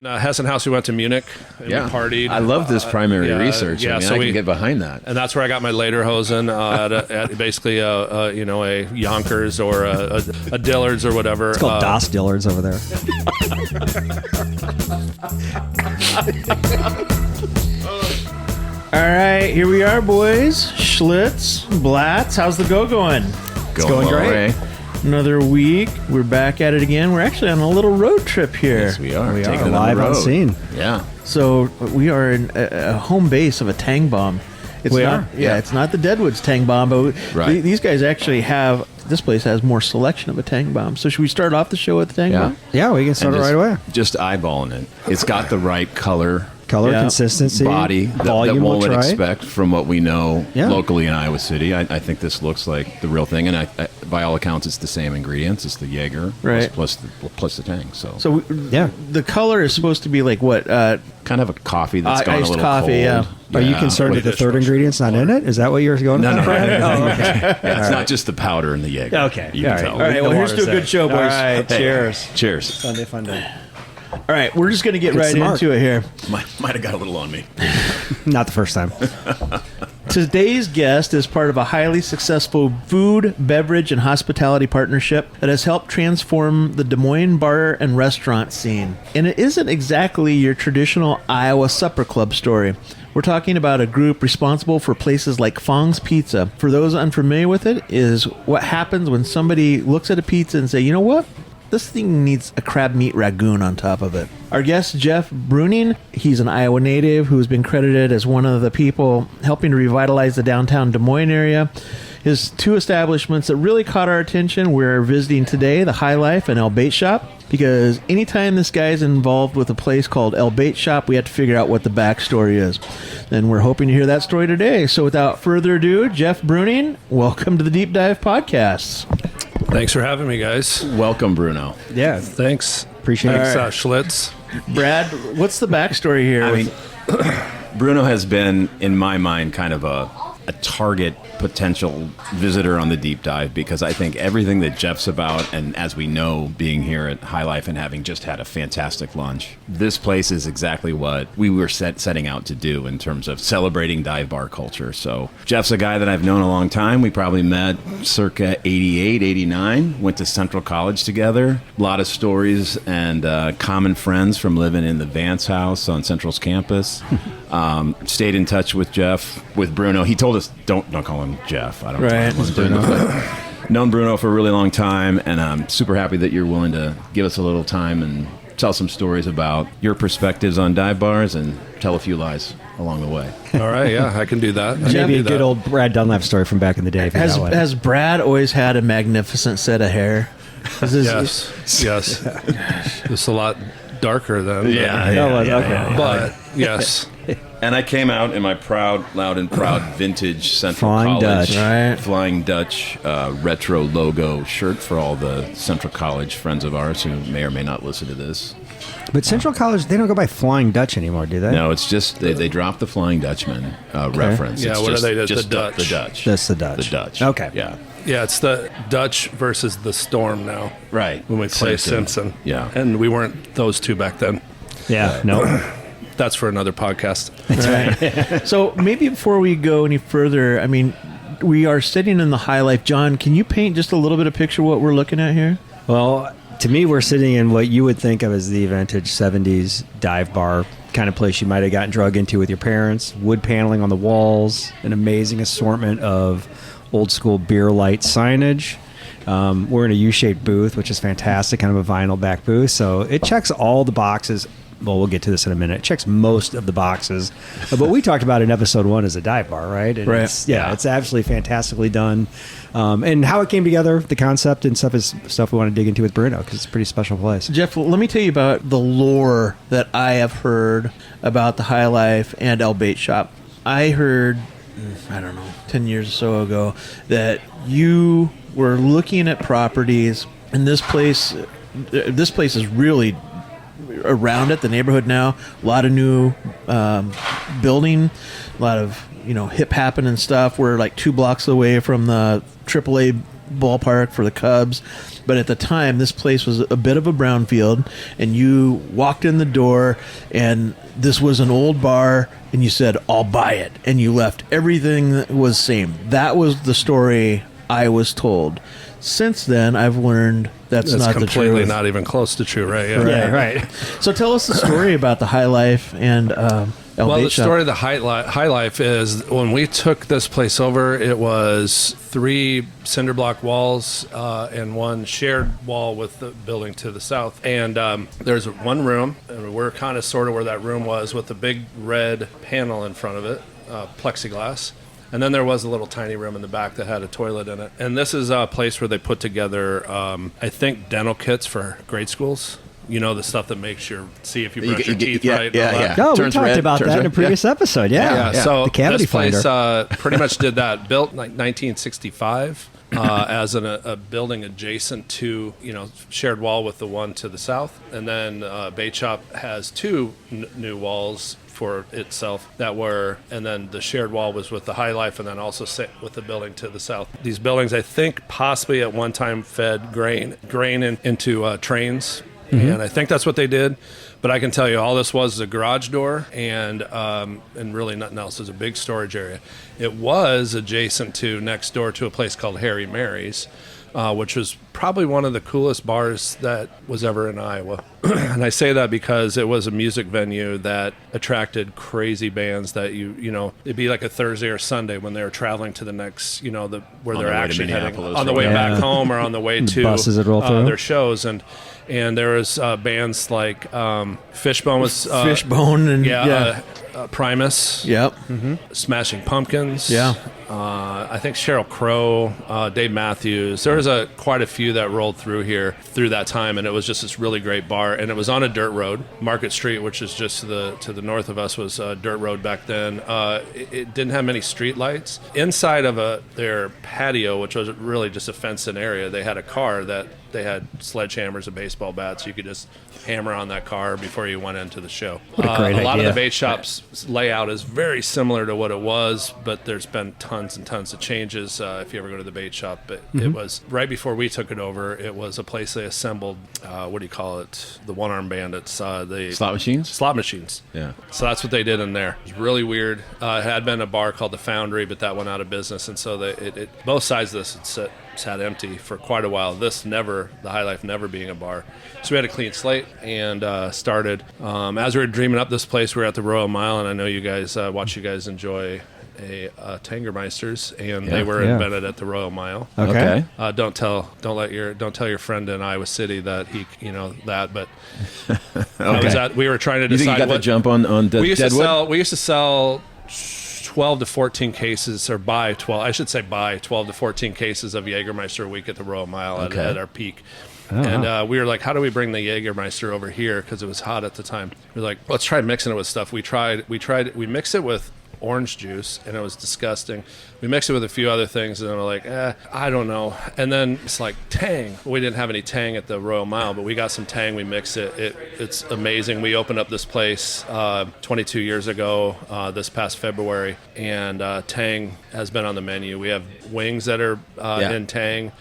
Hessen House, we went to Munich and we partied. I love this primary research. Yeah, I can get behind that. And that's where I got my Lederhosen at basically a Yonkers or a Dillard's or whatever. It's called Das Dillard's over there. All right, here we are, boys. Schlitz, Blatz, how's the going? It's going great. Another week. We're back at it again. We're actually on a little road trip here. Yes, we are. Taking live on scene. Yeah. So we are in a home base of a Tang bomb. It's it's not the Deadwood's Tang bomb, but these guys actually have. This place has more selection of a Tang bomb. So should we start off the show with the Tang bomb? Yeah, we can start it right away. Just eyeballing it. It's got the right color. Consistency, body, volume that one would right. expect from what we know locally in Iowa City. I think this looks like the real thing, and I, by all accounts, it's the same ingredients. It's the Jaeger plus the Tang. So the color is supposed to be like what? Kind of a coffee that's gone a little coffee, cold. Are you concerned that the third ingredient's not in it? Is that what you're going No. okay. It's not just the powder and the Jaeger. Okay. You can tell. All right, well, here's to a good show, boys. All right, cheers. Cheers. Sunday fun day. All right, we're just going to get into it here. Might have got a little on me. Not the first time. Today's guest is part of a highly successful food, beverage, and hospitality partnership that has helped transform the Des Moines bar and restaurant scene. And it isn't exactly your traditional Iowa supper club story. We're talking about a group responsible for places like Fong's Pizza. For those unfamiliar with it, is what happens when somebody looks at a pizza and say, you know what? This thing needs a crab meat ragoon on top of it. Our guest, Jeff Bruning, he's an Iowa native who's been credited as one of the people helping to revitalize the downtown Des Moines area. His two establishments that really caught our attention we're visiting today, the High Life and El Bait Shop, because anytime this guy's involved with a place called El Bait Shop, we have to figure out what the backstory is. And we're hoping to hear that story today. So without further ado, Jeff Bruning, welcome to the Deep Dive Podcast. Thanks for having me, guys. Welcome, Bruno. Yeah. Thanks. Appreciate it. Schlitz. Brad, what's the backstory here? I mean, Bruno has been, in my mind, kind of a target potential visitor on the deep dive, because I think everything that Jeff's about, and as we know, being here at High Life and having just had a fantastic lunch, this place is exactly what we were setting out to do in terms of celebrating dive bar culture. So Jeff's a guy that I've known a long time. We probably met circa 88, 89, went to Central College together. A lot of stories and common friends from living in the Vance house on Central's campus. Stayed in touch with Jeff, with Bruno. He told us, don't call him Jeff. I don't know. Bruno. Known Bruno for a really long time, and I'm super happy that you're willing to give us a little time and tell some stories about your perspectives on dive bars and tell a few lies along the way. All right, yeah, I can do that. Maybe a good old Brad Dunlap story from back in the day. Has Brad always had a magnificent set of hair? Yes. It's a lot darker than... But, yes. And I came out in my loud and proud vintage Central College Flying Dutch retro logo shirt for all the Central College friends of ours who may or may not listen to this. But Central College, they don't go by Flying Dutch anymore, do they? No, it's just they dropped the Flying Dutchman reference. Yeah, it's what just, are they? Just the Dutch. The Dutch. That's the Dutch. The Dutch. Okay. Yeah. Yeah, it's the Dutch versus the Storm now. Right. When we play Simpson. Yeah. And we weren't those two back then. Yeah, no. That's for another podcast. That's right. So maybe before we go any further, I mean, we are sitting in the High Life. John, can you paint just a little bit of picture of what we're looking at here? Well, to me, we're sitting in what you would think of as the vintage 70s dive bar kind of place you might have gotten drug into with your parents. Wood paneling on the walls, an amazing assortment of old school beer light signage. We're in a U-shaped booth, which is fantastic, kind of a vinyl back booth. So it checks all the boxes. Well, we'll get to this in a minute. It checks most of the boxes. But we talked about in episode 1 as a dive bar, right? And it's absolutely fantastically done. And how it came together, the concept and stuff is stuff we want to dig into with Bruno, because it's a pretty special place. Jeff, let me tell you about the lore that I have heard about the High Life and El Bait Shop. I heard, 10 years or so ago, that you were looking at properties, and this place is really around it, the neighborhood now, a lot of new building, a lot of hip happening stuff. We're like 2 blocks away from the AAA ballpark for the Cubs. But at the time, this place was a bit of a brownfield, and you walked in the door, and this was an old bar, and you said, "I'll buy it," and you left everything that was same. That was the story I was told. Since then, I've learned that's not the truth. Completely not even close to true, right? Yeah. Yeah, right. So tell us the story about the High Life and Well, the story of the High Life is when we took this place over, it was 3 cinder block walls and 1 shared wall with the building to the south. And there's one room, and we're kind of sort of where that room was with a big red panel in front of it, plexiglass. And then there was a little tiny room in the back that had a toilet in it. And this is a place where they put together, I think, dental kits for grade schools. You know, the stuff that makes see if you brush your teeth right. Yeah. No, we Turns talked red, about turns that in a red. previous episode. Yeah. So the cavity this place finder. pretty much did that. Built like 1965 as a building adjacent to, shared wall with the one to the south. And then Bait Shop has 2 new walls for itself and then the shared wall was with the High Life and then also with the building to the south. These buildings, I think, possibly at one time fed grain into trains. Mm-hmm. And I think that's what they did. But I can tell you, all this was a garage door and really nothing else. It was a big storage area. It was adjacent to next door to a place called Harry Mary's, which was probably one of the coolest bars that was ever in Iowa. And I say that because it was a music venue that attracted crazy bands that it'd be like a Thursday or Sunday when they were traveling to the next, where they're actually heading on the way back home or on the way to buses that roll through. Their shows. And there was bands like Fishbone was Fishbone and Primus. Yep. Mm-hmm. Smashing Pumpkins. Yeah. I think Sheryl Crow, Dave Matthews. There was quite a few that rolled through here through that time, and it was just this really great bar. And it was on a dirt road. Market Street, which is just to the north of us, was a dirt road back then. It didn't have many street lights. Inside of their patio, which was really just a fenced-in area, they had a car that they had sledgehammers and baseball bats. You could just hammer on that car before you went into the show. What a great a lot idea. of the bait shop's layout is very similar to what it was, but there's been tons and tons of changes if you ever go to the bait shop. But it was right before we took it over. It was a place they assembled. What do you call it? The one-armed bandits. The Slot machines? Slot machines. Yeah. So that's what they did in there. It was really weird. It had been a bar called the Foundry, but that went out of business, and so both sides of this had sat empty for quite a while. The High Life never being a bar. So we had a clean slate and started. As we were dreaming up this place, we were at the Royal Mile, and I know you guys watch you guys enjoy a Tangermeisters, and they were invented at the Royal Mile. Okay. Don't tell your friend in Iowa City that but Okay. we were trying to You decide think you got the jump on we used Deadwood? We used to sell 12 to 14 cases, or buy 12 to 14 cases of Jägermeister a week at the Royal Mile at our peak. And we were like, how do we bring the Jägermeister over here? Because it was hot at the time. We were like, let's try mixing it with stuff. We mixed it with orange juice, and it was disgusting. We mixed it with a few other things, and then we're like, I don't know. And then it's like Tang. We didn't have any Tang at the Royal Mile, but we got some Tang. We mixed it. It's amazing. We opened up this place 22 years ago this past February, and Tang has been on the menu. We have wings that are in Tang.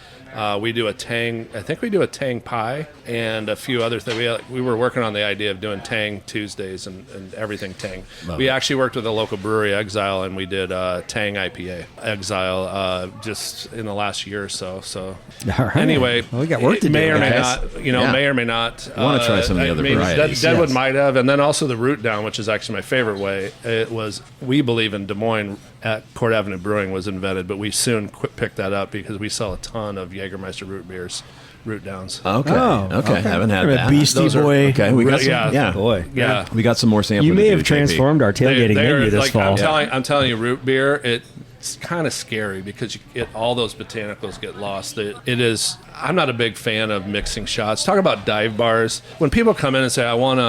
We do a Tang. I think we do a Tang pie and a few other things. We were working on the idea of doing Tang Tuesdays and everything Tang. We actually worked with a local brewery, Exile, and we did Tang IPA. Exile just in the last year or so. So All right. Anyway, well, we got work to do. may or may guys. not. May or may not. I want to try some of the other varieties. Deadwood might have, and then also the Root Down, which is actually my favorite way. It was, we believe, in Des Moines at Court Avenue Brewing was invented, but we soon picked that up because we sell a ton of Jägermeister root beers, Root Downs. Okay. Oh, Okay. Haven't had that. Beastie Those are- Boy. Okay. We got some. Yeah. Boy. Yeah. We got some more sampling. You may to have do, JP. transformed our tailgating menu this fall. I'm telling you, root beer, it's kind of scary because all those botanicals get lost. It is. I'm not a big fan of mixing shots. Talk about dive bars. When people come in and say, I want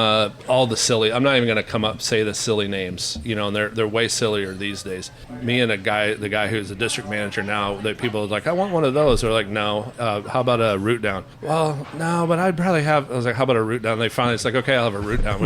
all the silly, I'm not even going to come up say the silly names, and they're way sillier these days. Me and the guy who's the district manager now, people are like, I want one of those. They're like, no, how about a root down? Well, no, but I'd probably have, I was like, how about a root down? They finally, it's like, okay, I'll have a root down.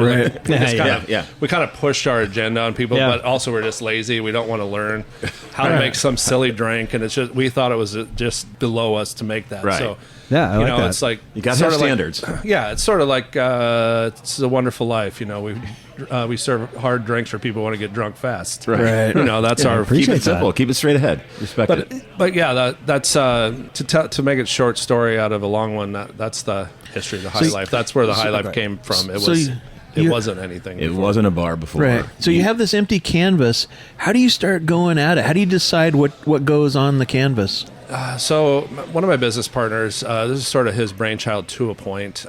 We kind of pushed our agenda on people, but also we're just lazy. We don't want to learn how to make some silly drink. And it's just, we thought it was just below us to make that. Right. So, yeah, I like that. It's like you got to have standards. It's sort of like It's a Wonderful Life. We serve hard drinks for people who want to get drunk fast. Right. That's our keep it simple. Keep it straight ahead. Respect it. But yeah, that's to make it short story out of a long one. That's the history of the High Life. That's where the High Life came from. It wasn't anything. It wasn't a bar before. Right. So you have this empty canvas. How do you start going at it? How do you decide what goes on the canvas? So one of my business partners, this is sort of his brainchild to a point.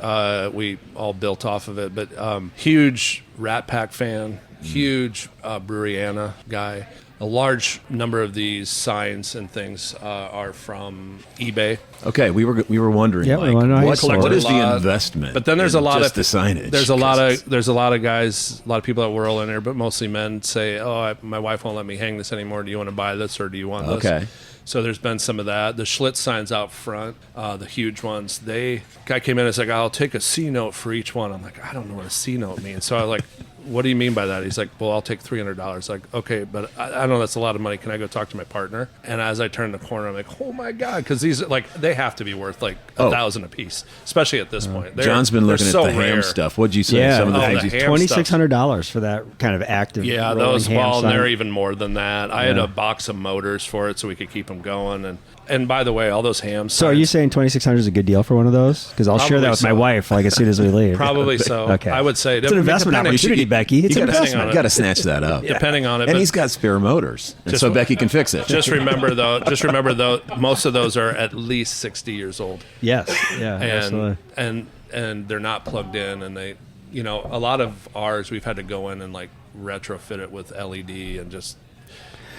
We all built off of it, but huge Rat Pack fan, huge Breweriana guy. A large number of these signs and things are from eBay. Okay, we were wondering, what is the investment? But then there's a lot of the signage. There's a lot of guys, a lot of people that whirl in there, but mostly men say, "Oh, my wife won't let me hang this anymore. Do you want to buy this or do you want this?" Okay. So there's been some of that. The Schlitz signs out front, the huge ones. Guy came in and said, "I'll take a C note for each one." I'm like, I don't know what a C note means. So I was like, what do you mean by that? He's like, well, I'll take $300. Like, okay, but I know that's a lot of money. Can I go talk to my partner? And as I turn the corner, I'm like, oh my God, because these they have to be worth like $1,000 a piece, especially at this point. John's been looking at the ham stuff. What'd you say? Yeah, some of the things $2,600 for that kind of active. Yeah, those balls, and they're even more than that. I had a box of motors for it so we could keep them going. And by the way, all those hams. So are you saying $2,600 is a good deal for one of those? Because I'll share that with my wife as soon as we leave. Probably so. Okay. I would say it's an investment opportunity, Becky. It's an investment. You got to snatch that up. Depending on it. And he's got spare motors, so Becky can fix it. Just remember though, most of those are at least 60 years old. Yes. Yeah. Absolutely. And they're not plugged in, and they, a lot of ours we've had to go in and like retrofit it with LED and just.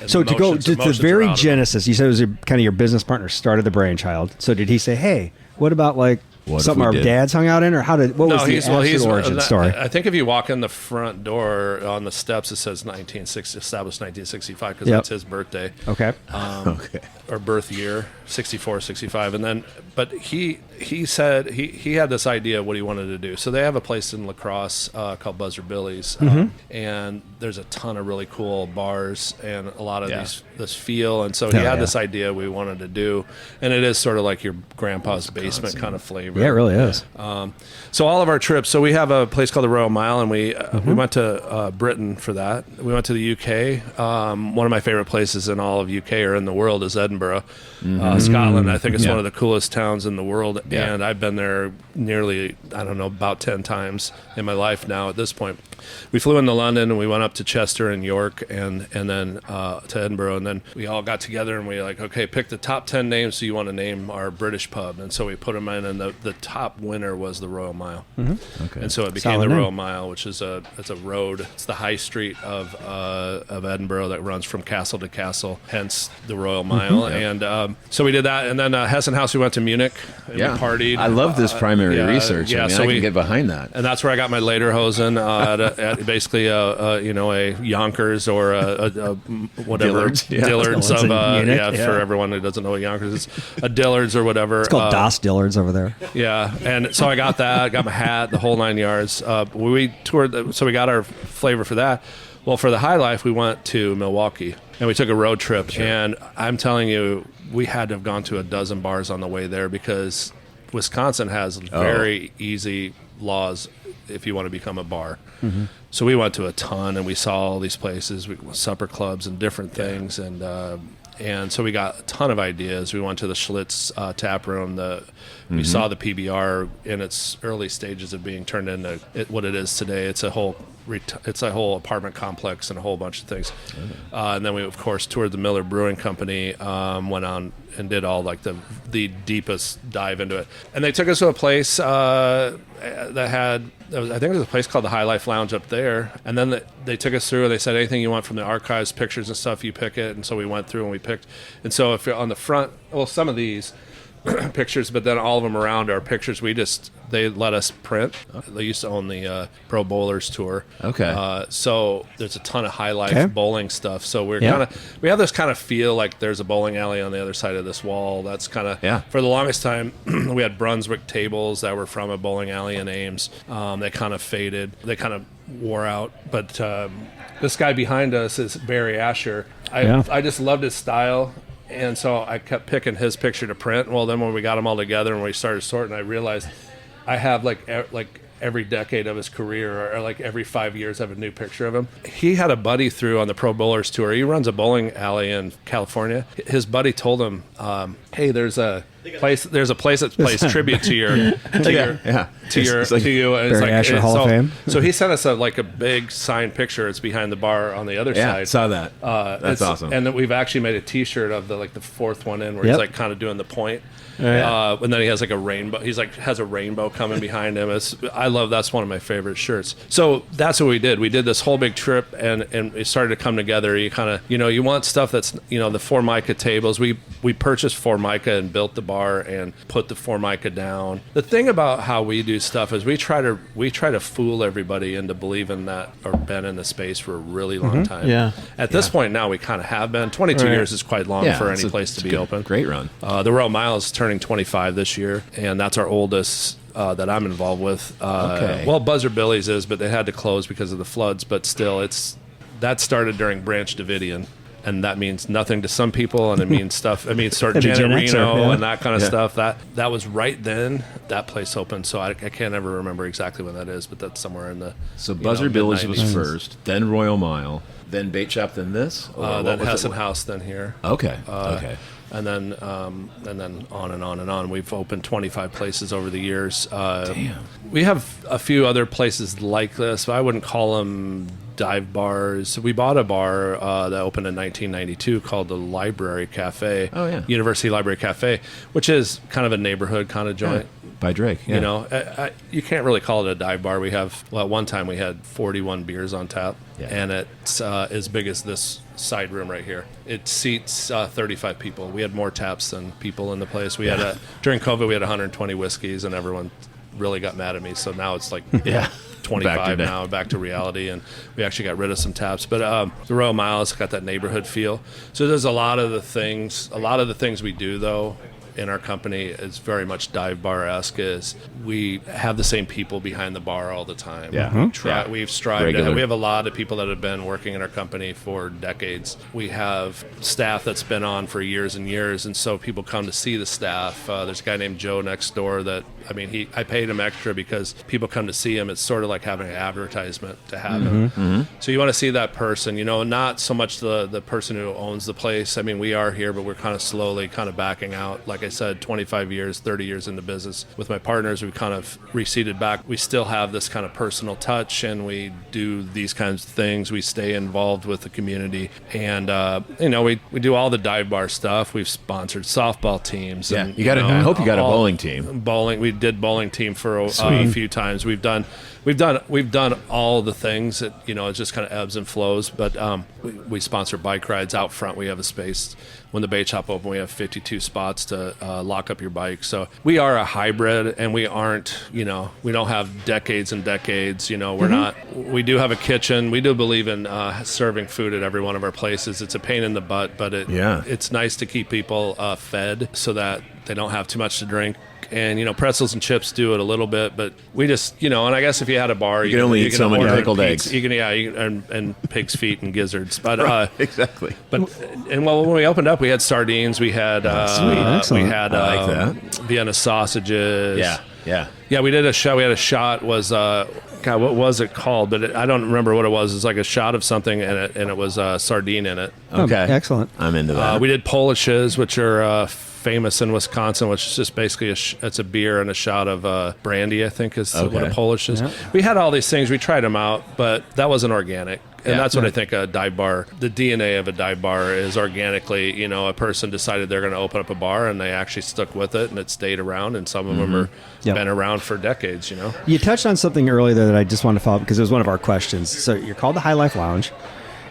So to go to the very genesis, you said it was kind of your business partner started the brainchild. So did he say, "Hey, what about something our dads hung out in," or what was the origin story? I think if you walk in the front door on the steps, it says established 1965 because that's his birthday. Okay. Or birth year, 64, 65. And then, but he said he had this idea of what he wanted to do. So they have a place in La Crosse called Buzzer Billy's, and there's a ton of really cool bars and a lot of this feel. And so he had this idea we wanted to do, and it is sort of like your grandpa's basement kind of flavor. Yeah, it really is. So all of our trips, so we have a place called the Royal Mile, and we went to Britain for that. We went to the UK. One of my favorite places in all of UK or in the world is Edinburgh. Scotland, I think it's one of the coolest towns in the world, and I've been there nearly, about 10 times in my life now at this point. We flew into London, and we went up to Chester and York, and then to Edinburgh, and then we all got together, and we were like, okay, pick the top 10 names you want to name our British pub, and so we put them in, and the top winner was the Royal Mile. Okay. And so it became the Royal Mile, which is it's a road. It's the high street of Edinburgh that runs from castle to castle, hence the Royal Mile. And so we did that, and then Hessen House, we went to Munich, and we partied. I love this primary research. Yeah, I can get behind that. And that's where I got my Lederhosen at basically a Yonkers or a whatever Dillard's of for everyone who doesn't know what Yonkers is, a Dillard's or whatever. It's called Das Dillard's over there. Yeah, and so I got that, got my hat, the whole 9 yards. We toured, so we got our flavor for that. Well, for the High Life, we went to Milwaukee, and we took a road trip. And I'm telling you, we had to have gone to a dozen bars on the way there because Wisconsin has very easy laws if you want to become a bar. So we went to a ton, and we saw all these places, supper clubs and different things, and so we got a ton of ideas. We went to the Schlitz tap room. We saw the PBR in its early stages of being turned into what it is today. It's a whole apartment complex and a whole bunch of things. And then we, of course, toured the Miller Brewing Company, went on and did all like the deepest dive into it. And they took us to a place that had, I think there was a place called the High Life Lounge up there. And then they took us through, and they said, anything you want from the archives, pictures and stuff, you pick it. And so we went through and we picked. And so if you're on the front, some of these, pictures, but then all of them around are pictures they let us print. They used to own the Pro Bowlers Tour. Okay. So there's a ton of high life bowling stuff. So we have this kind of feel like there's a bowling alley on the other side of this wall. That's kind of, for the longest time, we had Brunswick tables that were from a bowling alley in Ames. They kind of faded. They kind of wore out. But this guy behind us is Barry Asher. I just loved his style. And so I kept picking his picture to print. Well, then when we got them all together and we started sorting, I realized I have like every decade of his career, or like every 5 years, I have a new picture of him. He had a buddy through on the Pro Bowlers Tour. He runs a bowling alley in California. His buddy told him, "Hey, there's a place that plays tribute to you." And it's Barry Asher Hall of Fame. So he sent us a big signed picture. It's behind the bar on the other side. I saw that. That's awesome. And then we've actually made a T-shirt of the fourth one in, where he's like kind of doing the point. And then he has like a rainbow. He's like has a rainbow coming behind him. That's one of my favorite shirts. So that's what we did. We did this whole big trip, and it started to come together. You kind of you want stuff that's the Formica tables. We purchased Formica and built the bar and put the Formica down. The thing about how we do stuff is we try to fool everybody into believing that, or been in the space for a really long time. Yeah. At this point now, we kind of have been. 22 years is quite long for any place to be open. Great run. The Royal Mile is turning 25 this year, and that's our oldest that I'm involved with. Well, Buzzard Billy's is, but they had to close because of the floods. But still, that started during Branch Davidian, and that means nothing to some people, and it means stuff. It means sort of Janet Reno and that kind of stuff. That was right then that place opened. So I can't ever remember exactly when that is, but that's somewhere in the. So Buzzard Billy's was first, then Royal Mile, then Bait Shop, then this, then Hessen House, then here. Okay. And then on and on and on. We've opened 25 places over the years. Damn. We have a few other places like this, but I wouldn't call them dive bars. We bought a bar that opened in 1992 called the Library Cafe. Oh, yeah. University Library Cafe, which is kind of a neighborhood kind of joint. By Drake. Yeah. You can't really call it a dive bar. At one time we had 41 beers on tap, and it's as big as this side room right here. It seats 35 people. We had more taps than people in the place. We had during COVID we had 120 whiskeys, and everyone really got mad at me. So now it's like 25 now, back to reality, and we actually got rid of some taps. But the Royal Mile has got that neighborhood feel. So there's a lot of the things we do though in our company is very much dive bar-esque. Is we have the same people behind the bar all the time. We've strived. We have a lot of people that have been working in our company for decades. We have staff that's been on for years and years, and so people come to see the staff. There's a guy named Joe next door that I paid him extra because people come to see him. It's sort of like having an advertisement to have him. So you want to see that person, not so much the person who owns the place. We are here, but we're kind of slowly kind of backing out. Like I said, 25 years, 30 years in the business. With my partners, we kind of receded back. We still have this kind of personal touch, and we do these kinds of things. We stay involved with the community, and we do all the dive bar stuff. We've sponsored softball teams. Yeah, I hope you got a bowling team. We did bowling team for a few times. We've done all the things that it just kind of ebbs and flows. But we sponsor bike rides out front. We have a space. When the bait shop open, we have 52 spots to lock up your bike. So we are a hybrid, and we aren't. We don't have decades and decades. We're not. We do have a kitchen. We do believe in serving food at every one of our places. It's a pain in the butt, but it's nice to keep people fed so that they don't have too much to drink. And pretzels and chips do it a little bit, but we just and I guess if you had a bar, you can only eat so many pickled eggs. You can and pig's feet and gizzards, but exactly. But when we opened up, we had sardines, we had we had I like that. Vienna sausages. Yeah. We did a shot. We had a shot. Was God, what was it called? But I don't remember what it was. It's like a shot of something, and it was sardine in it. Okay, excellent. I'm into that. We did Polishes, which are famous in Wisconsin, which is just basically it's a beer and a shot of brandy, I think is what a Polish is. Yeah. We had all these things. We tried them out, but that wasn't organic. And that's what I think a dive bar, the DNA of a dive bar is organically, a person decided they're going to open up a bar, and they actually stuck with it, and it stayed around, and some of them are been around for decades, You touched on something earlier that I just wanted to follow up because it was one of our questions. So you're called the High Life Lounge,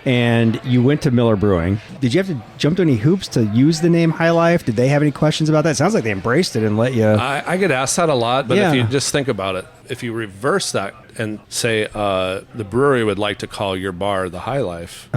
and you went to Miller Brewing. Did you have to jump through any hoops to use the name High Life? Did they have any questions about that? It sounds like they embraced it and let you. I get asked that a lot, but Yeah. if you just think about it, if you reverse that and say the brewery would like to call your bar the High Life,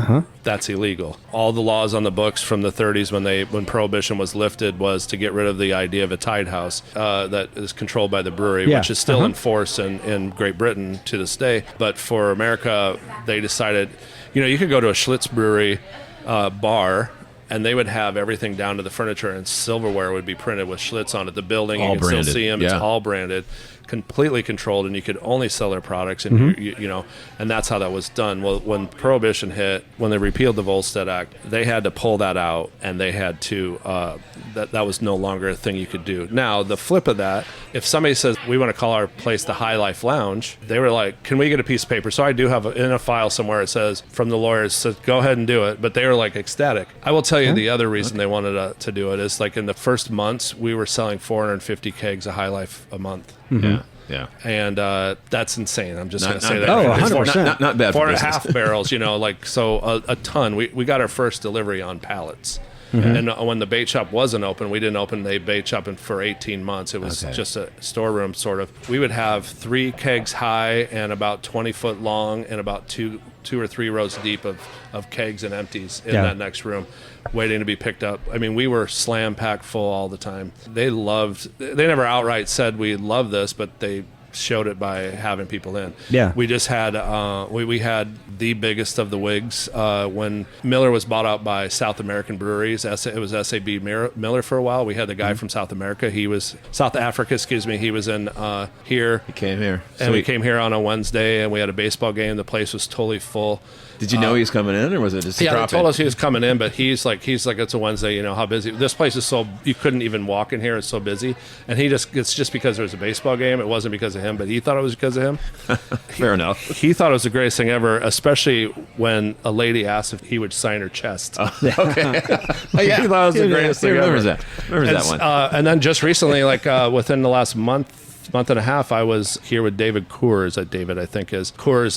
that's illegal. All the laws on the books from the 30s when Prohibition was lifted was to get rid of the idea of a tied house that is controlled by the brewery, Yeah. which is still in force in Great Britain to this day. But for America, they decided, you could go to a Schlitz brewery bar, and they would have everything down to the furniture, and silverware would be printed with Schlitz on it. The building, All you can branded. still see them. Yeah. It's all branded, completely controlled, and you could only sell their products. And and that's how that was done. Well, when Prohibition hit, when they repealed the Volstead Act, they had to pull that out, and they had to that was no longer a thing you could do. Now, the flip of that, if somebody says we want to call our place the High Life Lounge, they were like, "Can we get a piece of paper?" So I do have in a file somewhere it says from the lawyers, says go ahead and do it. But they were like ecstatic. I will tell you the other reason they wanted to do it is like in the first months we were selling 450 kegs of High Life a month. Yeah. And that's insane. I'm just Not- going to say not that. bad. Oh, It's 100%. Not bad for 4.5 business. barrels, so a ton. We got our first delivery on pallets. And when the bait shop wasn't open, we didn't open the bait shop for 18 months. It was Okay. just a storeroom, sort of. We would have 3 kegs high and about 20 foot long and about two or three rows deep of kegs and empties in that next room waiting to be picked up. I mean, we were slam packed full all the time. They never outright said we love this, but they showed it by having people in. Yeah. We just had we had the biggest of the wigs when Miller was bought out by South American breweries. It was SAB Miller for a while. We had the guy from South Africa. He was He was in here. He came here. And we came here on a Wednesday, and we had a baseball game. The place was totally full. Did you know he was coming in, or was it just Yeah, they drop told in? us he was coming in, but he's like it's a Wednesday. How busy this place is. So you couldn't even walk in here. It's so busy, and it's just because there was a baseball game. It wasn't because of him, but he thought it was because of him. Fair enough. He thought it was the greatest thing ever, especially when a lady asked if he would sign her chest. Okay. He thought it was the greatest thing ever. Remembers that one. And then just recently, within the last month and a half, I was here with David Coors. David, I think, is Coors,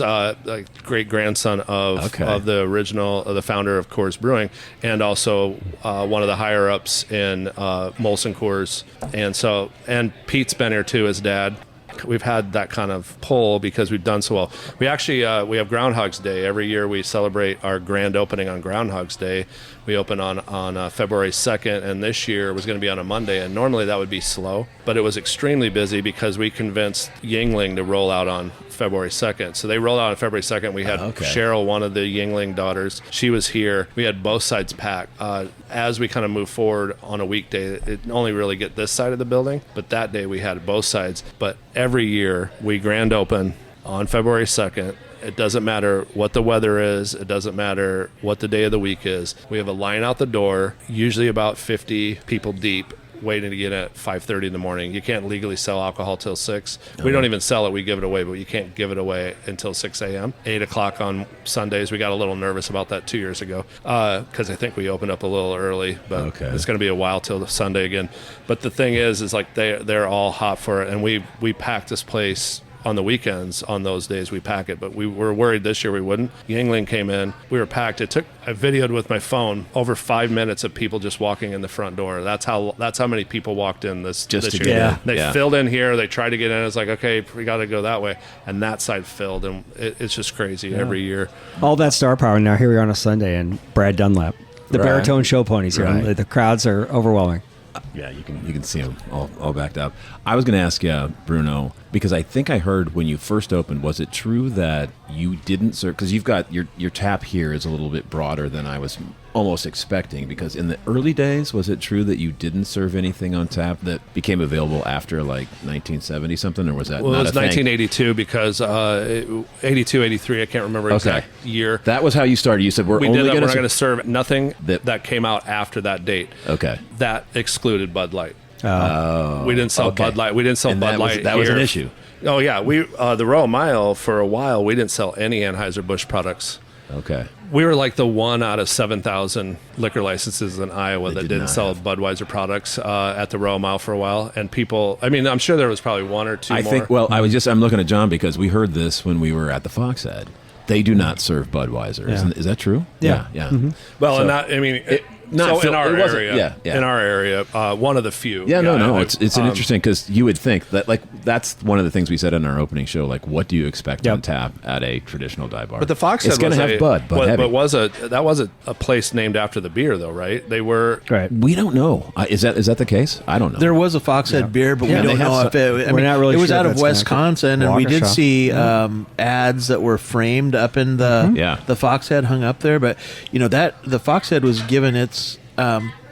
great grandson of the original, the founder of Coors Brewing, and also one of the higher ups in Molson Coors. And Pete's been here too, his dad. We've had that kind of pull because we've done so well. We actually we have Groundhog's Day every year. We celebrate our grand opening on Groundhog's Day. We open on February 2nd, and this year was going to be on a Monday. And normally that would be slow, but it was extremely busy because we convinced Yingling to roll out on February 2nd. So they rolled out on February 2nd. We had Cheryl, one of the Yingling daughters. She was here. We had both sides packed. As we kind of move forward on a weekday, it only really get this side of the building, but that day we had both sides. But every year we grand open on February 2nd. It doesn't matter what the weather is. It doesn't matter what the day of the week is. We have a line out the door, usually about 50 people deep, waiting to get at 5:30 in the morning. You can't legally sell alcohol till 6. We don't even sell it. We give it away, but you can't give it away until 6 a.m. 8 o'clock on Sundays. We got a little nervous about that 2 years ago because I think we opened up a little early, but it's going to be a while till the Sunday again. But the thing is like they're all hot for it, and we packed this place on the weekends. On those days we pack it, but we were worried this year we wouldn't. Yingling came in, we were packed. I videoed with my phone over 5 minutes of people just walking in the front door. That's how many people walked in this Just this to year. get in. They Yeah. filled in here, they tried to get in, it's like, okay, we got to go that way, and that side filled, and it's just crazy every year. All that star power. Now here we are on a Sunday, and Brad Dunlap, the baritone show ponies here. Right. The crowds are overwhelming. Yeah, you can see them all backed up. I was going to ask you, Bruno, because I think I heard when you first opened, was it true that you didn't serve, because you've got your tap here is a little bit broader than I was almost expecting, because in the early days, was it true that you didn't serve anything on tap that became available after like 1970 something, or was that Well, not it was a thing? 1982 because 82, 83, I can't remember exact year. That was how you started. You said We only did that. going We're not going to serve nothing That- that came out after that date. Okay. That excluded Bud Light. Oh, We didn't sell okay. Bud Light. We didn't sell And Bud that was- Light. that was an here. issue. Oh yeah, we the Royal Mile for a while. We didn't sell any Anheuser-Busch products. Okay. We were like the one out of 7,000 liquor licenses in Iowa that did didn't not sell Budweiser products at the Royal Mile for a while. And people, I mean, I'm sure there was probably one or two more. I think, well, I'm looking at John because we heard this when we were at the Fox Ed, They do not serve Budweiser. Yeah. Is that true? Yeah. Yeah. Well, So- and that, I mean, Not in our it wasn't- area, yeah. in our area, one of the few. Yeah, no. I- It's an interesting because you would think that that's one of the things we said in our opening show. Like, what do you expect on tap at a traditional dive bar? But the Fox Head it's going to have Bud heavy. But that was a place named after the beer, though, right? They were Right. We don't know. Is that the case? I don't know. There was a Foxhead beer, but Yeah, we they don't have know if it. I we're mean, not really it was sure out if of it's Wisconsin, and we did Waukesha. see ads that were framed up in the Foxhead hung up there. But that the Foxhead was given its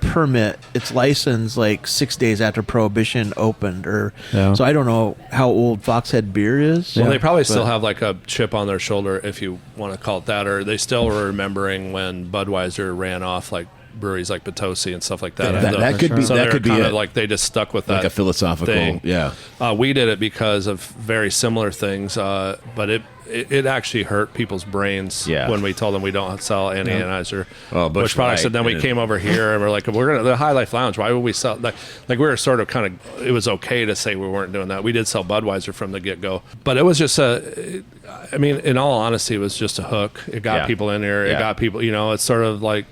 permit, its license, like 6 days after Prohibition opened, so I don't know how old Foxhead beer is. Well, they probably still have like a chip on their shoulder, if you want to call it that, or they still were remembering when Budweiser ran off like breweries like Potosi and stuff like that. That could be. So that could be it. like they just stuck with that, like a philosophical thing. Yeah. We did it because of very similar things, but it actually hurt people's brains when we told them we don't sell any anheuser Busch products. And then we came over here and we're like, the High Life Lounge. Why would we sell like we were sort of kind of? It was okay to say we weren't doing that. We did sell Budweiser from the get go, but it was just I mean, in all honesty, it was just a hook. It got people in here. It got people. It's sort of like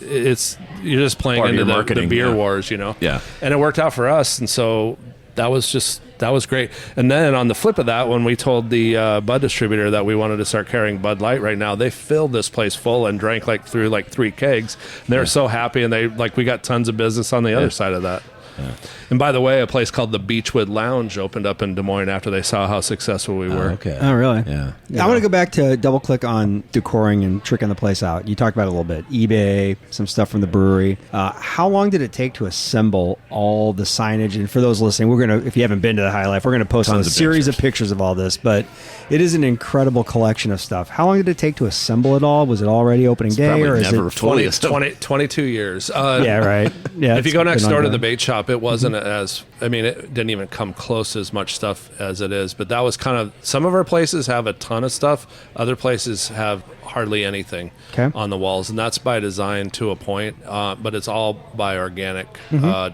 it's you're just playing Part of into your the marketing, beer yeah. wars, Yeah. and it worked out for us, and so that was great. And then on the flip of that, when we told the Bud distributor that we wanted to start carrying Bud Light right now, they filled this place full and drank through 3 kegs. And they were so happy, and we got tons of business on the other side of that. Yeah. And by the way, a place called the Beechwood Lounge opened up in Des Moines after they saw how successful we were. Okay. Oh, really? Yeah. I want to go back to double click on decoring and tricking the place out. You talked about it a little bit. eBay, some stuff from the brewery. How long did it take to assemble all the signage? And for those listening, if you haven't been to the High Life, we're going to post a series of pictures of all this, but it is an incredible collection of stuff. How long did it take to assemble it all? Was it already opening day, or is it 22 years? Yeah, right. Yeah. If you go next door to the bait shop, it wasn't as, I mean, it didn't even come close to as much stuff as it is, but that was kind of, some of our places have a ton of stuff. Other places have hardly anything on the walls, and that's by design to a point, but it's all by organic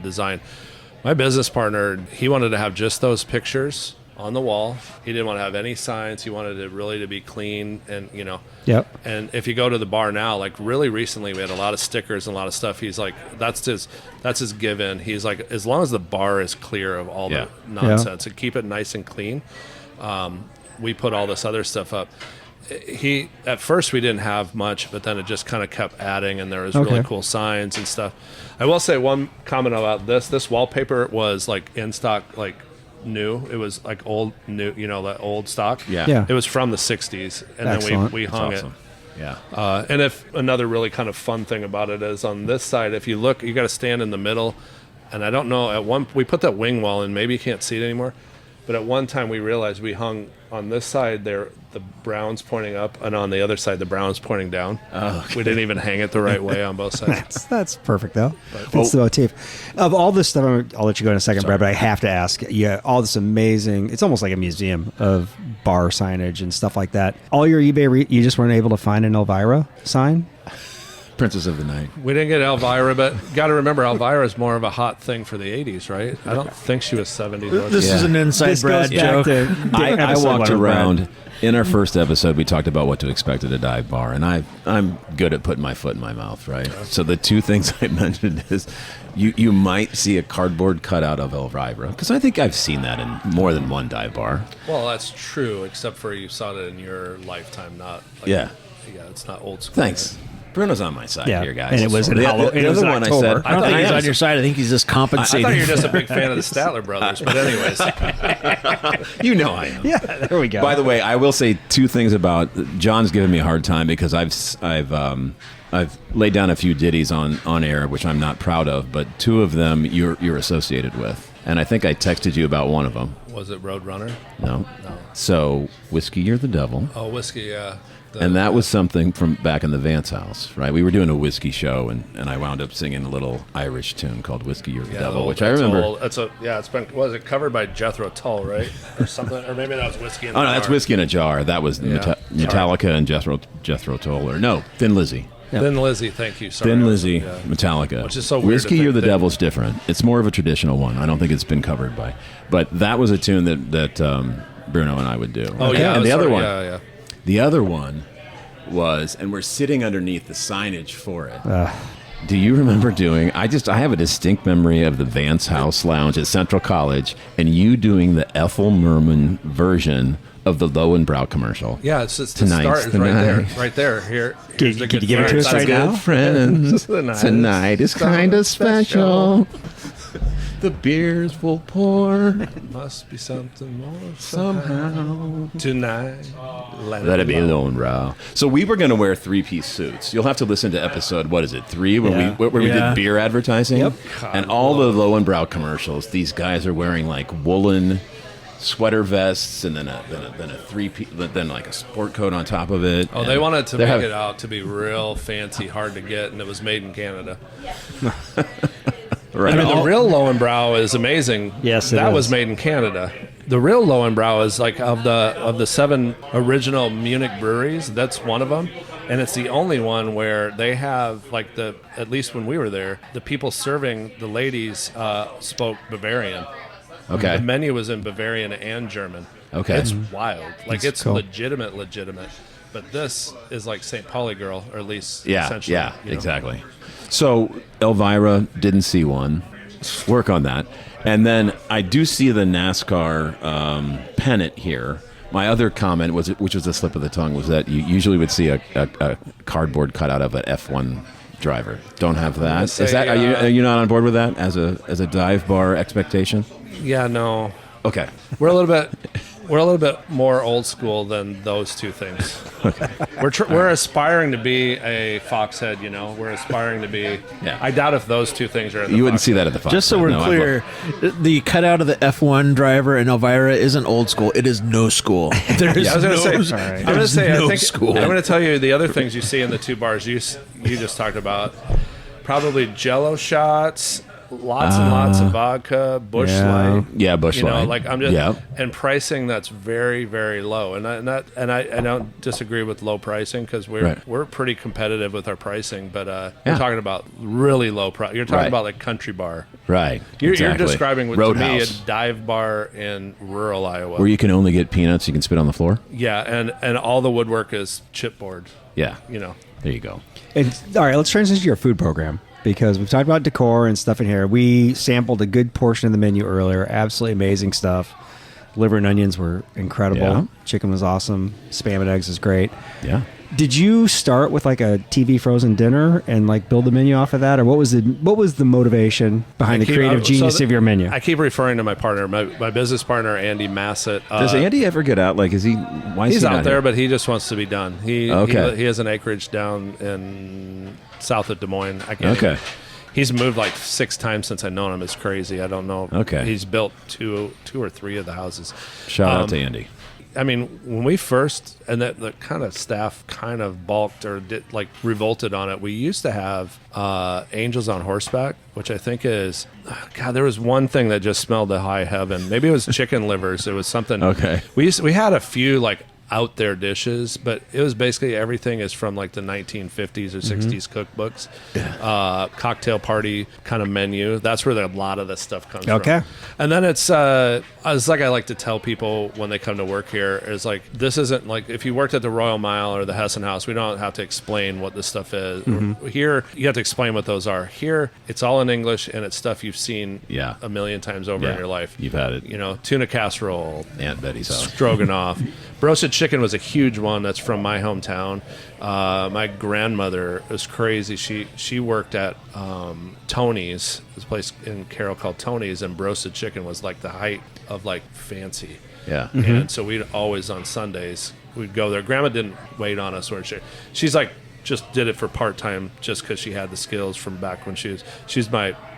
design. My business partner, he wanted to have just those pictures on the wall. He didn't want to have any signs. He wanted it really to be clean, and Yep. And if you go to the bar now, like really recently, we had a lot of stickers and a lot of stuff. He's like, that's his given. He's like, as long as the bar is clear of all the nonsense and keep it nice and clean, we put all this other stuff up. At first we didn't have much, but then it just kind of kept adding, and there was really cool signs and stuff. I will say one comment about this wallpaper was like in stock, like new. It was like old, new, that old stock. Yeah. It was from the 60s, and Excellent. then we hung it. Yeah. And if another really kind of fun thing about it is on this side, if you look, you got to stand in the middle. And I don't know, we put that wing wall in, maybe you can't see it anymore. But at one time we realized we hung on this side there, the brown's pointing up, and on the other side the brown's pointing down. We didn't even hang it the right way on both sides. That's perfect, though. That's the motif. Of all this stuff, I'll let you go in a second, Brad, but I have to ask. Yeah, all this amazing, it's almost like a museum of bar signage and stuff like that. All your eBay, you just weren't able to find an Elvira sign? Princess of the Night. We didn't get Elvira, but got to remember, Elvira is more of a hot thing for the 80s, right? I don't think she was 70s. This is an inside Brad joke. I walked around. In our first episode, we talked about what to expect at a dive bar, and I'm good at putting my foot in my mouth, right? So the two things I mentioned is you might see a cardboard cutout of Elvira, because I think I've seen that in more than one dive bar. Well, that's true, except for you saw it in your lifetime, not like, Yeah, it's not old school. Thanks. Bruno's on my side here, guys. And it was in the October. other one I said, I don't think he's on your side. I think he's just I compensating. thought you were just a big fan of the Statler brothers, but anyways. you know I am. Yeah, there we go. By the way, I will say two things about John's giving me a hard time because I've laid down a few ditties on air, which I'm not proud of, but two of them you're associated with, and I think I texted you about one of them. Was it Roadrunner? No. So Whiskey You're the Devil. Oh, Whiskey, yeah. And that was something from back in the Vance house, right? We were doing a whiskey show, and I wound up singing a little Irish tune called Whiskey You're the Devil, which I remember. It's been, was it covered by Jethro Tull, right? Or something, or maybe that was Whiskey in a Jar. No, that's Whiskey in a Jar. That was Metallica and Jethro Tull, or no, Thin Lizzy. Yep. Thin Lizzy, thank you. Sorry. Thin Lizzy, Metallica. Which is so weird. Whiskey You're the Devil's different. It's more of a traditional one. I don't think it's been covered by. But that was a tune that Bruno and I would do. Oh, yeah. And the other one. Yeah. The other one was, and we're sitting underneath the signage for it. Do you remember doing? I have a distinct memory of the Vance House Lounge at Central College, and you doing the Ethel Merman version of the Lowenbrau commercial. Yeah, it's just the start is right there. Here, Could you give it to us right now? Good friends, tonight is kind of special. The beers will pour. Must be something more somehow. Tonight. Let it be Lowenbrau. So we were going to wear 3-piece suits. You'll have to listen to episode, what is it, 3, where we did beer advertising. Yep. And all the Lowenbrau commercials, these guys are wearing like woolen sweater vests and then a 3-piece, then like a sport coat on top of it. Oh, they wanted to make it out to be real fancy, hard to get, and it was made in Canada. Right. I mean, the real Lowenbrau is amazing. Yes, that was made in Canada. The real Lowenbrau is like of the 7 original Munich breweries. That's one of them, and it's the only one where they have like at least when we were there, the people serving the ladies spoke Bavarian. Okay. The menu was in Bavarian and German. Okay. It's wild. Like That's it's cool. legitimate. But this is like St. Pauli girl, or at least essentially. Yeah, you know. exactly. So Elvira didn't see one. Work on that. And then I do see the NASCAR pennant here. My other comment, which was a slip of the tongue, was that you usually would see a cardboard cutout of an F1 driver. Don't have that. Say, Is that are you not on board with that as a dive bar expectation? Yeah, no. Okay. We're a little bit more old school than those two things. Okay. We're aspiring to be a Foxhead, you know. We're aspiring to be. Yeah. I doubt if those two things are in the You wouldn't Fox see that at the Fox. Just so we're clear, the cutout of the F1 driver in Elvira isn't old school. It is no school. There's I was going to say. All right. I'm going to say. no I think school. I'm going to tell you the other things you see in the 2 bars you just talked about. Probably Jello shots. Lots and lots of vodka, Busch Light. Yeah, Busch You know, Light. like I'm just Yeah. and pricing that's very, very low. And I don't disagree with low pricing because we're pretty competitive with our pricing. But you're talking about really low price. You're talking about like country bar. Right. You're Exactly. describing to me Roadhouse, a dive bar in rural Iowa. where you can only get peanuts you can spit on the floor. Yeah, and all the woodwork is chipboard. Yeah. You know. There you go. And, all right, let's transition to your food program because we've talked about decor and stuff in here. We sampled a good portion of the menu earlier. Absolutely amazing stuff. Liver and onions were incredible. Yeah. Chicken was awesome. Spam and eggs is great. Yeah. Did you start with like a TV frozen dinner and like build the menu off of that, or what was the motivation behind the creative genius of your menu? I keep referring to my partner, my business partner, Andy Massett. Does Andy ever get out? Like, is he? Why is He's he out not there, here? but he just wants to be done. He has an acreage down in south of Des Moines. Okay. He's moved like 6 times since I've known him. It's crazy. I don't know. Okay. He's built two or three of the houses. Shout out to Andy. I mean, when we first, and the kind of staff kind of balked or revolted on it, we used to have angels on horseback, which I think is, God, there was one thing that just smelled to high heaven. Maybe it was chicken livers. It was something. Okay. We had a few like out there dishes, but it was basically everything is from like the 1950s or 60s cookbooks. Cocktail party kind of menu. That's where a lot of this stuff comes from. And then it's like I like to tell people when they come to work here is like, this isn't like if you worked at the Royal Mile or the Hessen House, we don't have to explain what this stuff is. Here you have to explain what those are. Here it's all in English and it's stuff you've seen a million times over in your life. You've had it. You know, tuna casserole, Aunt Betty's house. stroganoff. Roasted chicken was a huge one. That's from my hometown. My grandmother was crazy. She worked at Tony's, this place in Carroll called Tony's, and roasted chicken was like the height of like fancy. Yeah. And so we'd always on Sundays we'd go there. Grandma didn't wait on us, or she's like just did it for part-time just because she had the skills from back when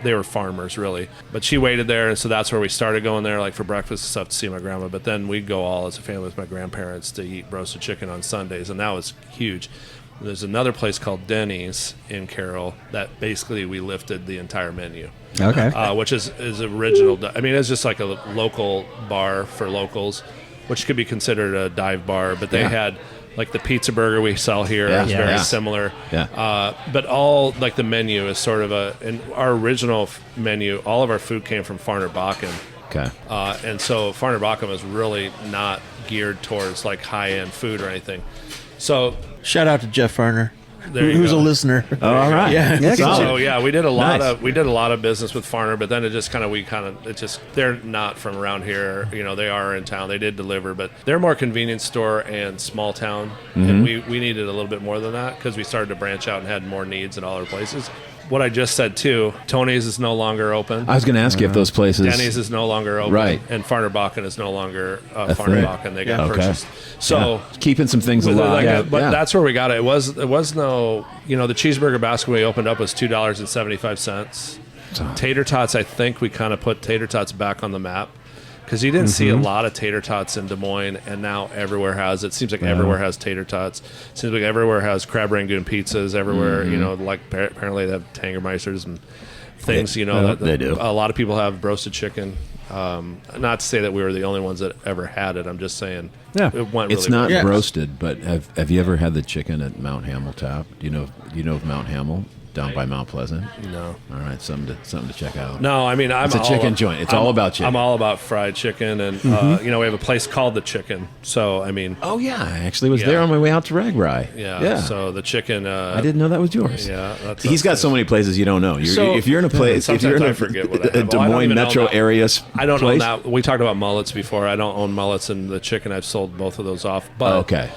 they were farmers really, but she waited there, and so that's where we started going there like for breakfast and stuff to see my grandma. But then we'd go all as a family with my grandparents to eat roasted chicken on Sundays, and that was huge. There's another place called Denny's in Carroll that basically we lifted the entire menu. Which is original. I mean, it's just like a local bar for locals, which could be considered a dive bar, but they had like the pizza burger we sell here is very similar. But all like the menu is sort of in our original menu, all of our food came from Farner Bakken. Okay. And so Farner Bakken was really not geared towards like high end food or anything. So Shout out to Jeff Farner, there you who's go. a listener. All right. Yeah. So yeah, we did a lot Nice. of business with Farner, but then they're not from around here. They are in town. They did deliver, but they're more convenience store and small town, and we needed a little bit more than that because we started to branch out and had more needs in all our places. What I just said too, Tony's is no longer open. I was going to ask you if those places. Denny's is no longer open, Right. And Farner-Bakken is no longer thing. Farner-Bakken. They got purchased. So Yeah. Keeping some things alive. but that's where we got it. It was no, the cheeseburger basket we opened up was $2.75. Tater tots, I think we kind of put tater tots back on the map because you didn't see a lot of tater tots in Des Moines, and now everywhere has it. Seems like everywhere has tater tots. Seems like everywhere has crab rangoon pizzas. Everywhere, like apparently they have Tangermeisters and things. They do. A lot of people have roasted chicken. Not to say that we were the only ones that ever had it. I'm just saying it went really It's not well. roasted, but have you ever had the chicken at Mount Hamel Tap? Do you know of Mount Hamel down by Mount Pleasant? No. All right, something to check out. No, I mean, It's a chicken joint. It's all about chicken. I'm all about fried chicken, and we have a place called The Chicken. So I mean, Oh yeah, I actually was there on my way out to Ragbri. yeah. So the chicken. I didn't know that was yours. Yeah, He's got so many places you don't know. If you're in a place, if sometimes you're in I a forget what I a have. Des Well, I don't Moines even own metro that. area I don't place, own that. We talked about Mullets before. I don't own Mullets and the chicken. I've sold both of those off. But Okay.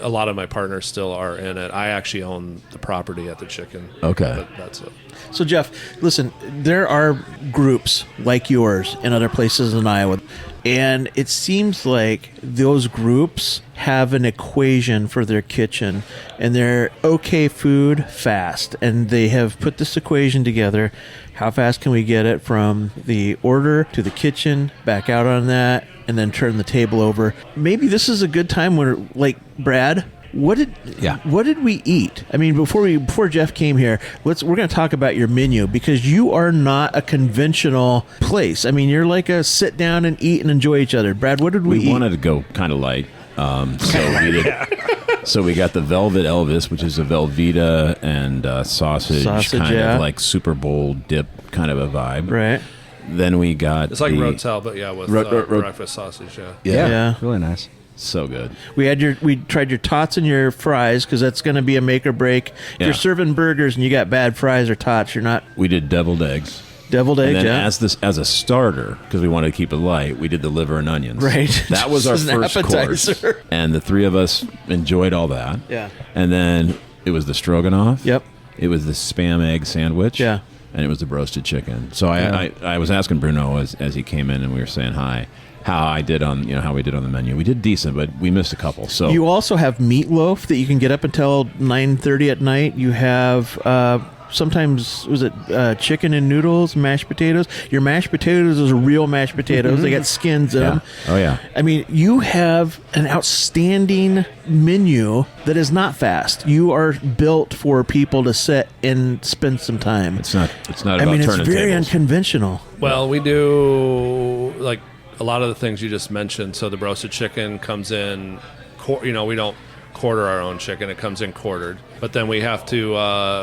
a lot of my partners still are in it. I actually own the property at the chicken. Okay. But that's it. So, Jeff, listen, there are groups like yours in other places in Iowa, and it seems like those groups have an equation for their kitchen, and they're okay food fast, and they have put this equation together. How fast can we get it from the order to the kitchen, back out on that, and then turn the table over? Maybe this is a good time where, like, Brad, what did we eat? I mean, before Jeff came here, we're going to talk about your menu, because you are not a conventional place. I mean, you're like a sit down and eat and enjoy each other. Brad, what did we eat? We wanted to go kind of light, so we did. So we got the Velvet Elvis, which is a Velveeta and sausage kind of like Super Bowl dip kind of a vibe. Right. Then we got It's like Rotel, but with breakfast sausage. Yeah. Really nice. So good. We tried your tots and your fries, because that's going to be a make or break. If Yeah. you're serving burgers and you got bad fries or tots, you're not. We did deviled eggs. Deviled And eggs, then as a starter, because we wanted to keep it light, we did the liver and onions. Right. That was our Just an first course. appetizer. And the three of us enjoyed all that. Yeah. And then it was the stroganoff. Yep. It was the Spam egg sandwich. Yeah. And it was the roasted chicken. So I was asking Bruno as he came in and we were saying hi, how we did on the menu. We did decent, but we missed a couple. So You also have meatloaf that you can get up until 9:30 at night. You have sometimes, was it chicken and noodles, mashed potatoes? Your mashed potatoes is real mashed potatoes. They got skins in them. Oh yeah. I mean, you have an outstanding menu that is not fast. You are built for people to sit and spend some time. It's not about I mean, it's turning very tables. unconventional. Well, we do like a lot of the things you just mentioned. So the roasted chicken comes in, we don't quarter our own chicken. It comes in quartered, but then we have to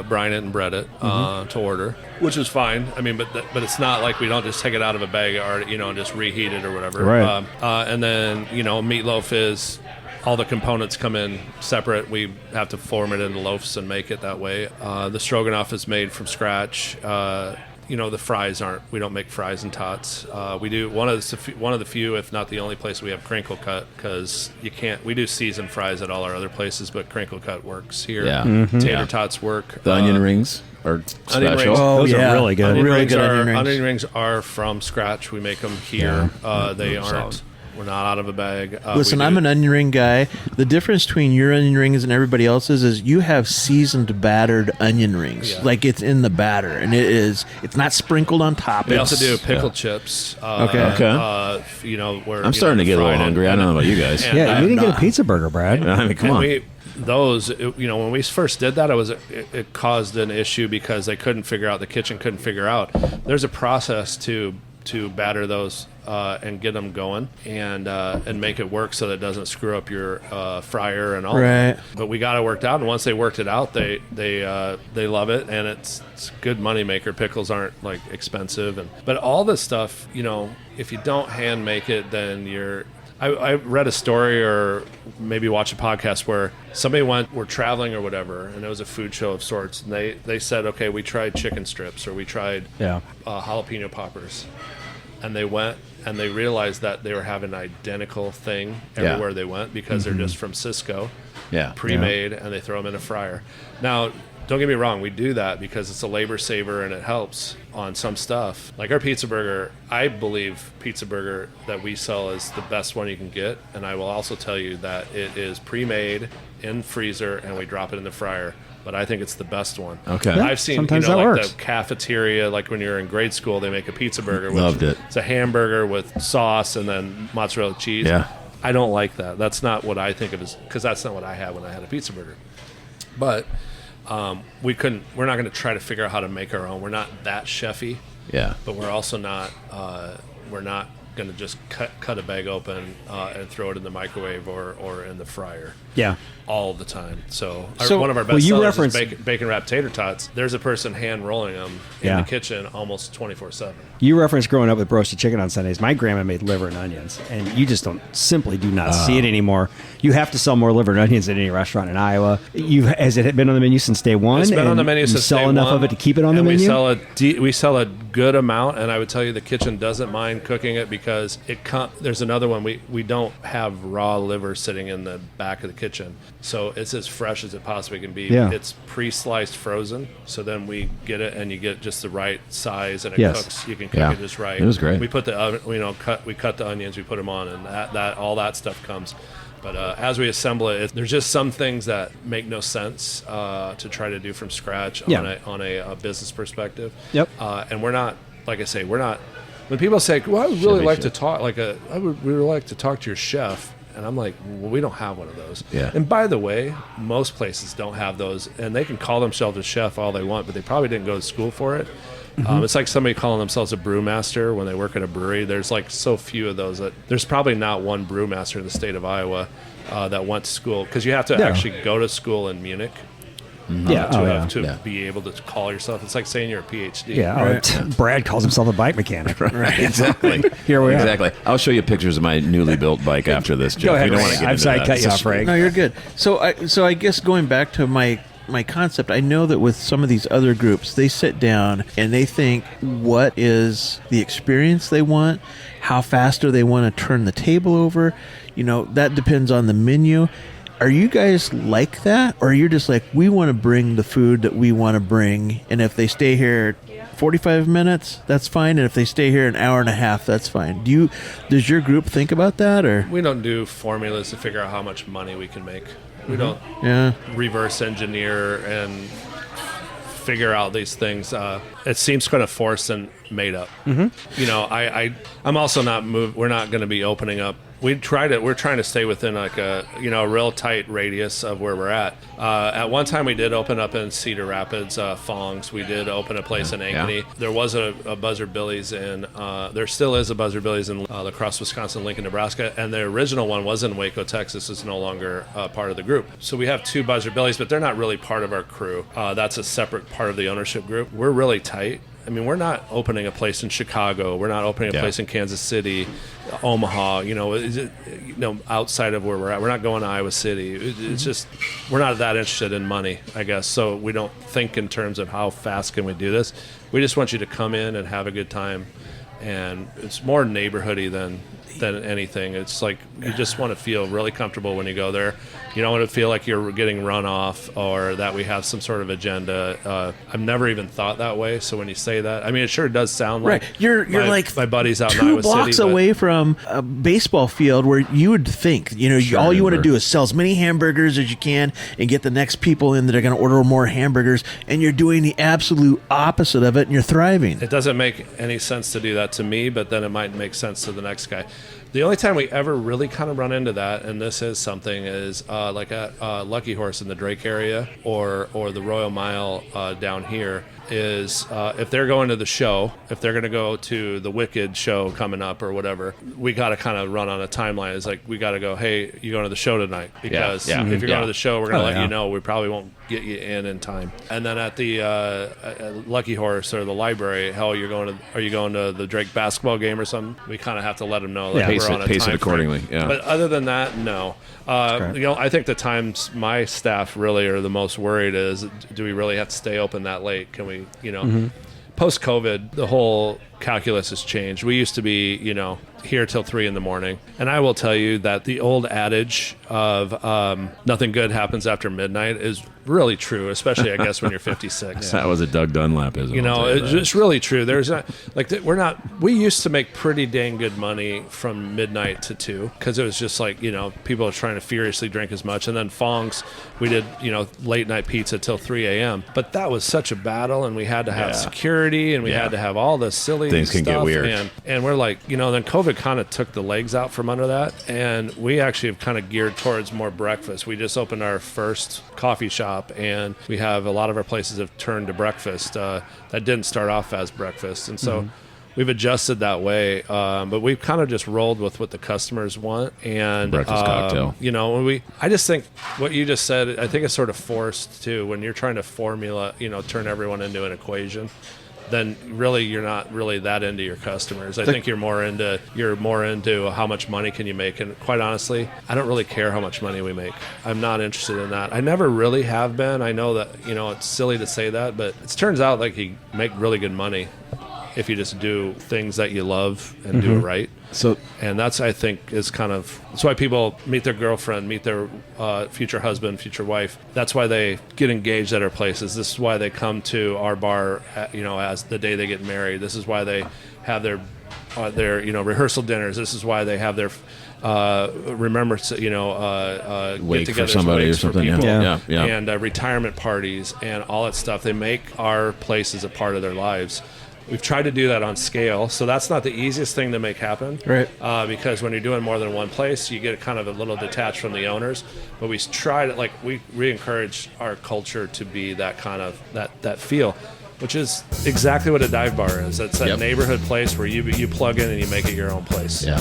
brine it and bread it to order, which is fine. I mean, but it's not like we don't just take it out of a bag or and just reheat it or whatever. Right. And then meatloaf is all the components come in separate. We have to form it into loaves and make it that way. The stroganoff is made from scratch. The fries we don't make fries and tots. We do one of the few, if not the only place we have crinkle cut, because we do seasoned fries at all our other places, but crinkle cut works here. Yeah. Tater tots work. The onion rings are onion special. rings. Those are really good. Onion Really rings good are, onion rings. onion rings are from scratch. We make them here. They aren't. solid. We're not out of a bag. Listen, I'm an onion ring guy. The difference between your onion rings and everybody else's is you have seasoned, battered onion rings. Yeah. Like it's in the batter, and it's not sprinkled on top. We also It's- do pickled chips. Okay. Where I'm starting to get a little fried hungry. I don't know about you guys. And Yeah, you didn't get a pizza burger, Brad. I mean, come on. When we first did that, it caused an issue because they couldn't figure out, the kitchen couldn't figure out. There's a process to batter those and get them going and make it work so that it doesn't screw up your fryer and all. Right. But we got it worked out, and once they worked it out, they love it, and it's a good money maker. Pickles aren't like expensive, but all this stuff, if you don't hand make it, then I read a story or maybe watched a podcast where somebody were traveling or whatever, and it was a food show of sorts, and they said, okay, we tried chicken strips or we tried jalapeno poppers, and they went and they realized that they were having an identical thing everywhere they went because they're just from Cisco, pre-made, and they throw them in a fryer. Now, don't get me wrong, we do that because it's a labor saver and it helps on some stuff. Like our pizza burger, I believe pizza burger that we sell is the best one you can get. And I will also tell you that it is pre-made in freezer and we drop it in the fryer. But I think it's the best one. Okay. Yeah, I've seen, sometimes like works. the cafeteria, like when you're in grade school, they make a pizza burger. Loved it. It's a hamburger with sauce and then mozzarella cheese. Yeah. I don't like that. That's not what I think of as, because that's not what I had when I had a pizza burger. But we're not going to try to figure out how to make our own. We're not that chefy. Yeah. But we're also not, we're not going to just cut a bag open and throw it in the microwave or in the fryer. Yeah. All the time. So one of our well, best you sellers is referenced- bacon wrapped tater tots. There's a person hand rolling them in the kitchen almost 24/7. You referenced growing up with roasted chicken on Sundays. My grandma made liver and onions, and you just simply do not see it anymore. You have to sell more liver and onions at any restaurant in Iowa. Has it been on the menu since day one? It's been on the menu since day one. You sell enough of it to keep it on the menu? We sell a good amount, and I would tell you the kitchen doesn't mind cooking it because there's another one. We don't have raw liver sitting in the back of the kitchen. So it's as fresh as it possibly can be. Yeah. It's pre-sliced frozen, so then we get it, and you get just the right size, and it cooks. You can cook it just right. It was great. We put the oven, we cut the onions, we put them on, and that all that stuff comes. But as we assemble it, there's just some things that make no sense to try to do from scratch on a business perspective. Yep. And we're not, like I say, we're not. When people say, "Well, I would really like to talk," I would really like to talk to your chef. And I'm like, well, we don't have one of those. Yeah. And by the way, most places don't have those. And they can call themselves a chef all they want, but they probably didn't go to school for it. It's like somebody calling themselves a brewmaster when they work at a brewery. There's like so few of those that there's probably not one brewmaster in the state of Iowa that went to school. Because you have to actually go to school in Munich. To be able to call yourself. It's like saying you're a PhD. Yeah, right? Brad calls himself a bike mechanic. Right. Exactly. Here we are. Exactly. I'll show you pictures of my newly built bike after this, Jeff. Go ahead, We don't Ray. want to get I'm into sorry, that. cut you off, Ray. No, you're good. So I guess going back to my concept, I know that with some of these other groups, they sit down and they think, what is the experience they want? How fast do they want to turn the table over? That depends on the menu. Are you guys like that? Or you're just like, we want to bring the food that we want to bring, and if they stay here 45 minutes, that's fine, and if they stay here an hour and a half, that's fine. Does your group think about that? Or We don't do formulas to figure out how much money we can make. We don't reverse engineer and figure out these things. It seems kind of forced and made up. I'm also not moved. We're not going to be opening up. We're trying to stay within like a real tight radius of where we're at. At one time, we did open up in Cedar Rapids, Fongs. We did open a place in Ankeny. Yeah. There was a Buzzard Billy's in. There still is a Buzzard Billy's in La Crosse, Wisconsin, Lincoln, Nebraska, and the original one was in Waco, Texas. It's no longer part of the group. So we have two Buzzard Billy's, but they're not really part of our crew. That's a separate part of the ownership group. We're really tight. I mean, we're not opening a place in Chicago. We're not opening a place in Kansas City, Omaha. Outside of where we're at. We're not going to Iowa City. It's just we're not that interested in money, I guess. So we don't think in terms of how fast can we do this. We just want you to come in and have a good time, and it's more neighborhoody than anything. It's like you just want to feel really comfortable when you go there. You don't want to feel like you're getting run off or that we have some sort of agenda. I've never even thought that way. So when you say that, I mean, it sure does sound like you're like my buddies out in 2 Iowa blocks City, away from a baseball field where you would think, all you want to do is sell as many hamburgers as you can and get the next people in that are going to order more hamburgers, and you're doing the absolute opposite of it, and you're thriving. It doesn't make any sense to do that to me, but then it might make sense to the next guy. The only time we ever really kind of run into that, and this is something, is like at Lucky Horse in the Drake area or the Royal Mile down here. is if they're going to the show, if they're going to go to the Wicked show coming up or whatever, we got to kind of run on a timeline. It's like we got to go, hey, you going to the show tonight? Because if you're going to the show, we're going to let you know. We probably won't get you in time. And then at the Lucky Horse or the library, hell, are you going to the Drake basketball game or something? We kind of have to let them know that we're on a pace time it accordingly. frame. Yeah. But other than that, no. I think the times my staff really are the most worried is, do we really have to stay open that late? Can we, post-COVID, the whole calculus has changed. We used to be, here till 3 a.m. And I will tell you that the old adage of nothing good happens after midnight is really true, especially I guess when you're 56. That was a Doug Dunlapism. It's really true. There's not we used to make pretty dang good money from midnight to 2 because it was just like, people are trying to furiously drink as much. And then Fong's, we did, late night pizza till 3 a.m. But that was such a battle, and we had to have security, and we had to have all the silly things stuff. Can get weird. And we're like, then COVID kind of took the legs out from under that, and we actually have kind of geared towards more breakfast. We just opened our first coffee shop, and we have a lot of our places have turned to breakfast. That didn't start off as breakfast, and so we've adjusted that way. But we've kind of just rolled with what the customers want, and breakfast cocktail. I just think what you just said, I think it's sort of forced too when you're trying to turn everyone into an equation. Then really you're not really that into your customers. I think you're more into how much money can you make. And quite honestly, I don't really care how much money we make. I'm not interested in that. I never really have been. I know that, it's silly to say that, but it turns out like you make really good money if you just do things that you love and do it right. And that's, I think, is kind of, that's why people meet their girlfriend, meet their future husband, future wife. That's why they get engaged at our places. This is why they come to our bar, as the day they get married. This is why they have their rehearsal dinners. This is why they have their remembrance, wake get-togethers, for somebody or something. People, yeah. And retirement parties and all that stuff. They make our places a part of their lives. We've tried to do that on scale, so that's not the easiest thing to make happen. Right. Because when you're doing more than one place, you get kind of a little detached from the owners. But we tried it, we encourage our culture to be that kind of that feel, which is exactly what a dive bar is. It's that neighborhood place where you plug in and you make it your own place. Yeah.